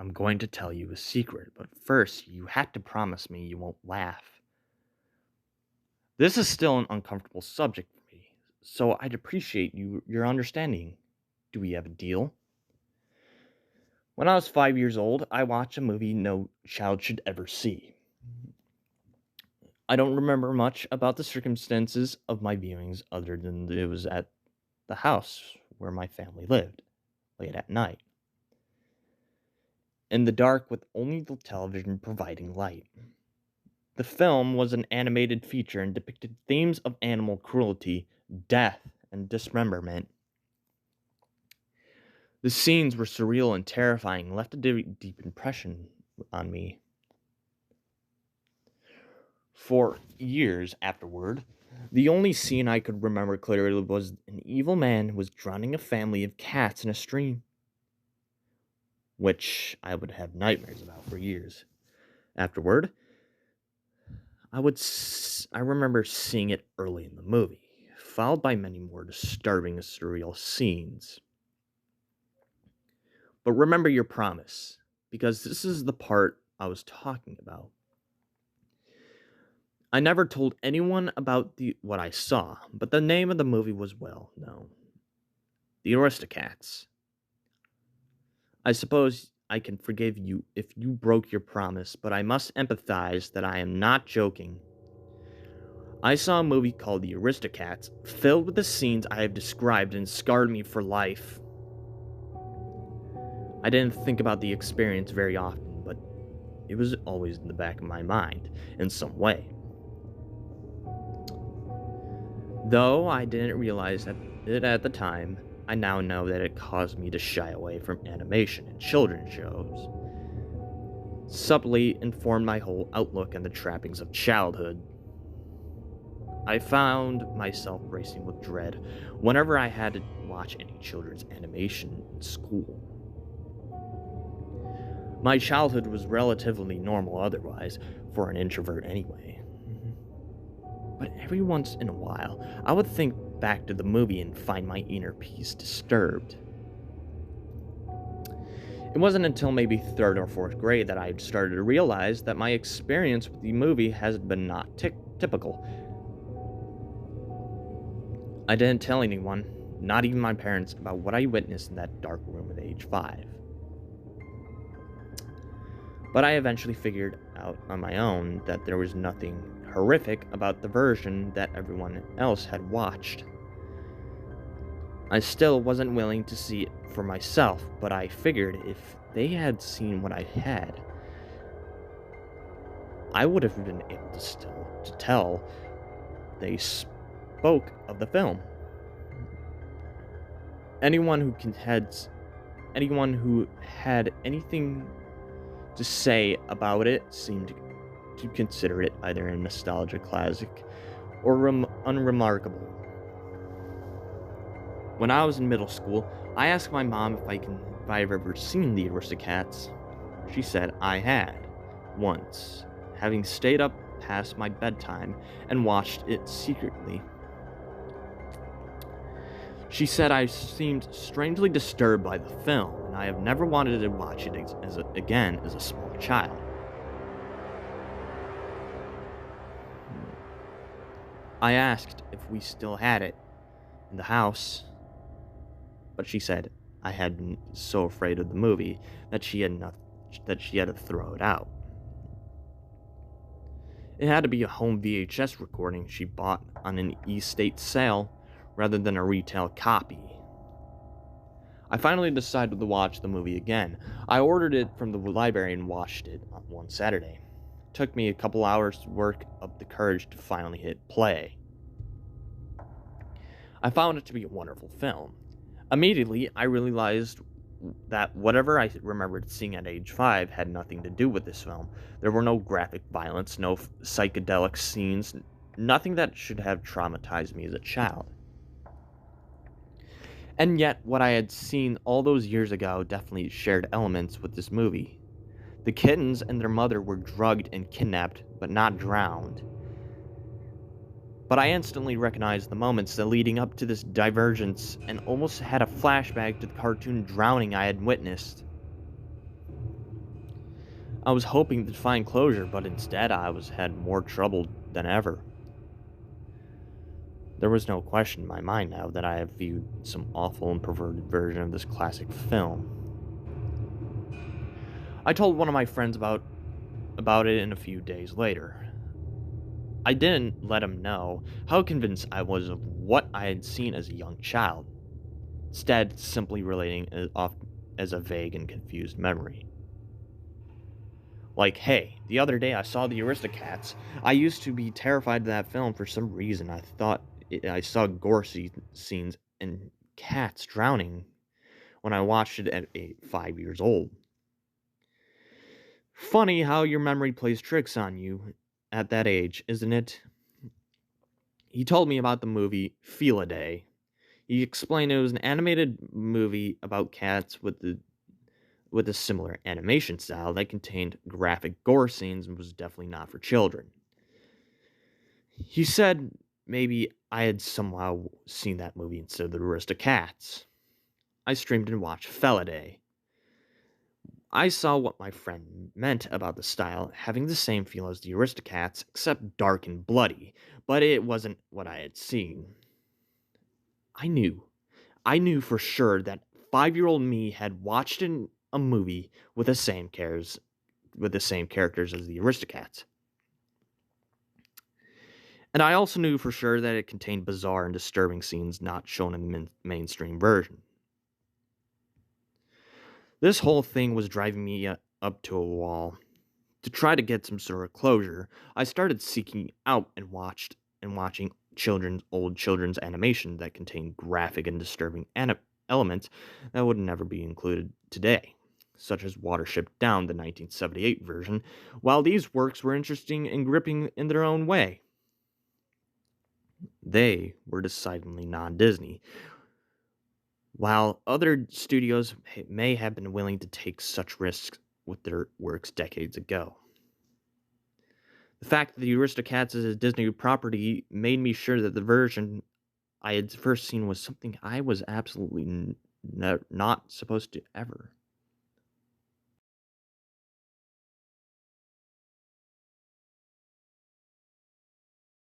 I'm going to tell you a secret, but first you have to promise me you won't laugh. This is still an uncomfortable subject for me, so I'd appreciate your understanding. Do we have a deal? When I was 5 years old, I watched a movie no child should ever see. I don't remember much about the circumstances of my viewings other than it was at the house where my family lived, late at night, in the dark with only the television providing light. The film was an animated feature and depicted themes of animal cruelty, death, and dismemberment. The scenes were surreal and terrifying, and left a deep impression on me. For years afterward, the only scene I could remember clearly was an evil man who was drowning a family of cats in a stream, which I would have nightmares about for years. Afterward, I remember seeing it early in the movie, followed by many more disturbing and surreal scenes. But remember your promise, because this is the part I was talking about. I never told anyone about what I saw, but the name of the movie was well known. The Aristocats. I suppose I can forgive you if you broke your promise, but I must empathize that I am not joking. I saw a movie called The Aristocats, filled with the scenes I have described and scarred me for life. I didn't think about the experience very often, but it was always in the back of my mind, in some way. Though I didn't realize it at the time, I now know that it caused me to shy away from animation and children's shows. Subtly informed my whole outlook and the trappings of childhood. I found myself bracing with dread whenever I had to watch any children's animation in school. My childhood was relatively normal otherwise, for an introvert anyway. But every once in a while, I would think back to the movie and find my inner peace disturbed. It wasn't until maybe 3rd or 4th grade that I started to realize that my experience with the movie has been not typical. I didn't tell anyone, not even my parents, about what I witnessed in that dark room at age 5. But I eventually figured out on my own that there was nothing horrific about the version that everyone else had watched. I still wasn't willing to see it for myself, but I figured if they had seen what I had, I would have been able to tell they spoke of the film. Anyone who had anything to say about it seemed to consider it either a nostalgia classic or unremarkable. When I was in middle school, I asked my mom if I've ever seen The Aristocats. She said I had, once, having stayed up past my bedtime and watched it secretly. She said I seemed strangely disturbed by the film, and I have never wanted to watch it again as a small child. I asked if we still had it in the house, but she said I had been so afraid of the movie that she had to throw it out. It had to be a home VHS recording she bought on an estate sale rather than a retail copy. I finally decided to watch the movie again. I ordered it from the library and watched it on one Saturday. It took me a couple hours to work up the courage to finally hit play. I found it to be a wonderful film. Immediately, I realized that whatever I remembered seeing at age 5 had nothing to do with this film. There were no graphic violence, no psychedelic scenes, nothing that should have traumatized me as a child. And yet, what I had seen all those years ago definitely shared elements with this movie. The kittens and their mother were drugged and kidnapped, but not drowned. But I instantly recognized the moments that leading up to this divergence and almost had a flashback to the cartoon drowning I had witnessed. I was hoping to find closure, but instead had more trouble than ever. There was no question in my mind now that I have viewed some awful and perverted version of this classic film. I told one of my friends about it in a few days later. I didn't let him know how convinced I was of what I had seen as a young child, instead simply relating it off as a vague and confused memory. Like, hey, the other day I saw the Aristocats. I used to be terrified of that film for some reason. I saw scenes and cats drowning when I watched it at 5 years old. Funny how your memory plays tricks on you at that age, isn't it? He told me about the movie Feel a Day. He explained it was an animated movie about cats with a similar animation style that contained graphic gore scenes and was definitely not for children. He said maybe I had somehow seen that movie instead of the Aristocats. I streamed and watched Feliday. I saw what my friend meant about the style having the same feel as the Aristocats, except dark and bloody, but it wasn't what I had seen. I knew. I knew for sure that 5-year-old me had watched a movie with the same characters as the Aristocats. And I also knew for sure that it contained bizarre and disturbing scenes not shown in the mainstream version. This whole thing was driving me up to a wall. To try to get some sort of closure, I started seeking out and watching old children's animation that contained graphic and disturbing elements that would never be included today, such as Watership Down, the 1978 version, while these works were interesting and gripping in their own way. They were decidedly non-Disney, while other studios may have been willing to take such risks with their works decades ago. The fact that the Aristocats is a Disney property made me sure that the version I had first seen was something I was absolutely not supposed to ever